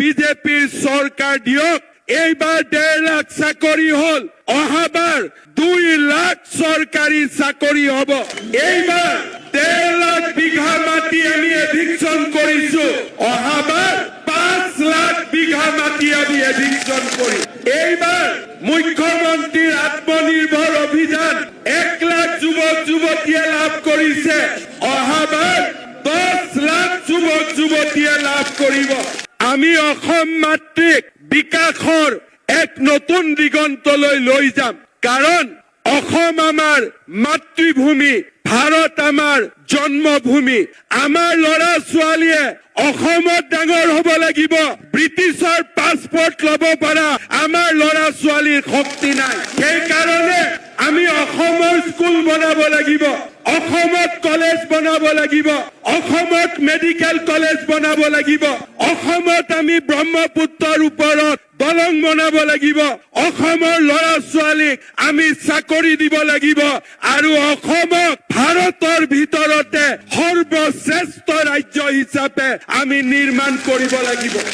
বিজেপিৰ চৰকাৰ দিয়ক। এইবাৰ 1.5 লাখ চাকৰি হল, অহাবাৰ 2 লাখ চৰকাৰী চাকৰি হব। এইবাৰ 1.5 লাখ বিঘা মাটি আমি এভিকশন কৰিছো, অহাবাৰ 5 লাখ বিঘা মাটি আমি এভিকশন কৰিম। এইবাৰ মুখ্যমন্ত্ৰীৰ আত্মনিৰ্ভৰ অভিযান 1 লাখ যুৱক যুৱতীয়ে লাভ কৰিছে, অহাবাৰ 10 লাখ যুৱক যুৱতীয়ে লাভ কৰিব। আমি অসম মাতৃক বিকাশৰ এক নতুন দিগন্তলৈ লৈ যাম, কাৰণ অসম আমাৰ মাতৃভূমি, ভাৰত আমাৰ জন্মভূমি। আমাৰ ল'ৰা ছোৱালীয়ে অসমত ডাঙৰ হ'ব লাগিব। ব্ৰিটিছৰ পাছপৰ্ট ল'ব পৰা আমাৰ ল'ৰা ছোৱালীৰ শক্তি নাই। সেইকাৰণে আমি অসমৰ স্কুল বনাব লাগিব, অসমত কলেজ বনাব লাগিব, অসমত মেডিকেল কলেজ বনাব লাগিব, অসমত আমি ব্ৰহ্মপুত্ৰৰ ওপৰত দলং বনাব লাগিব, অসমৰ ল'ৰা ছোৱালীক আমি চাকৰি দিব লাগিব, আৰু অসমক ভাৰতৰ ভিতৰতে সৰ্বশ্ৰেষ্ঠ ৰাজ্য হিচাপে আমি নিৰ্মাণ কৰিব লাগিব।